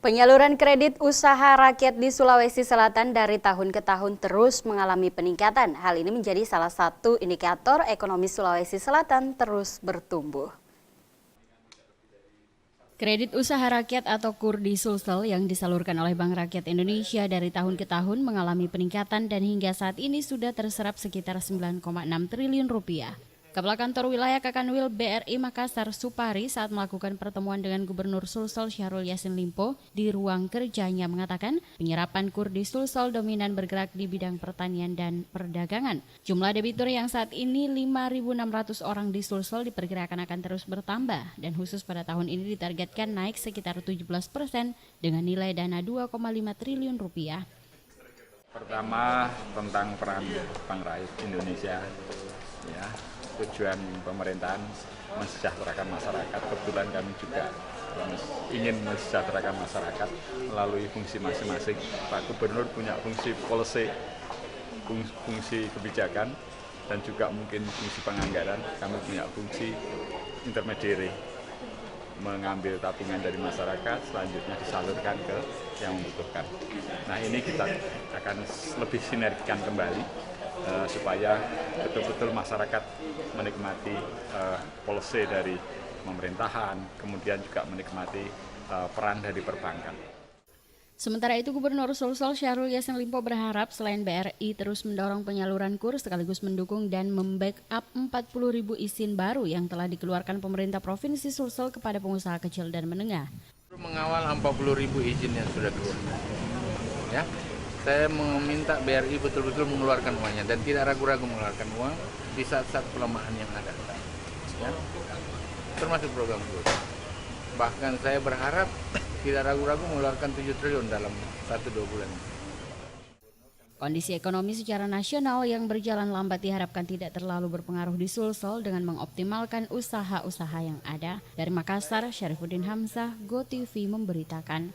Penyaluran kredit usaha rakyat di Sulawesi Selatan dari tahun ke tahun terus mengalami peningkatan. Hal ini menjadi salah satu indikator ekonomi Sulawesi Selatan terus bertumbuh. Kredit usaha rakyat atau KUR di Sulsel yang disalurkan oleh Bank Rakyat Indonesia dari tahun ke tahun mengalami peningkatan dan hingga saat ini sudah terserap sekitar 9,6 triliun rupiah. Kepala Kantor Wilayah Kakanwil BRI Makassar Supari saat melakukan pertemuan dengan Gubernur Sulsel Syahrul Yassin Limpo di ruang kerjanya mengatakan penyerapan KUR di Sulsel dominan bergerak di bidang pertanian dan perdagangan. Jumlah debitur yang saat ini 5.600 orang di Sulsel diperkirakan akan terus bertambah dan khusus pada tahun ini ditargetkan naik sekitar 17% dengan nilai dana 2,5 triliun rupiah. Pertama tentang peran Bank Rakyat Indonesia, ya, tujuan pemerintahan mensejahterakan masyarakat. Kebetulan kami juga ingin mensejahterakan masyarakat melalui fungsi masing-masing. Pak Gubernur punya fungsi policy, fungsi kebijakan, dan juga mungkin fungsi penganggaran. Kami punya fungsi intermediary, mengambil tabungan dari masyarakat, selanjutnya disalurkan ke yang membutuhkan. Nah, ini kita akan lebih sinergikan kembali supaya betul-betul masyarakat menikmati policy dari pemerintahan, kemudian juga menikmati peran dari perbankan. Sementara itu, Gubernur Sulsel Syahrul Yassin Limpo berharap selain BRI terus mendorong penyaluran KUR sekaligus mendukung dan membackup 40.000 izin baru yang telah dikeluarkan pemerintah Provinsi Sulsel kepada pengusaha kecil dan menengah. Mengawal 40.000 izin yang sudah keluar. Ya, saya meminta BRI betul-betul mengeluarkan uangnya dan tidak ragu-ragu mengeluarkan uang di saat-saat pelemahan yang ada. Ya, termasuk program KUR. Bahkan saya berharap tidak ragu-ragu mengeluarkan 7 triliun dalam 1-2 bulan. Kondisi ekonomi secara nasional yang berjalan lambat diharapkan tidak terlalu berpengaruh di Sulsel dengan mengoptimalkan usaha-usaha yang ada. Dari Makassar, Syarifuddin Hamzah, GoTV memberitakan.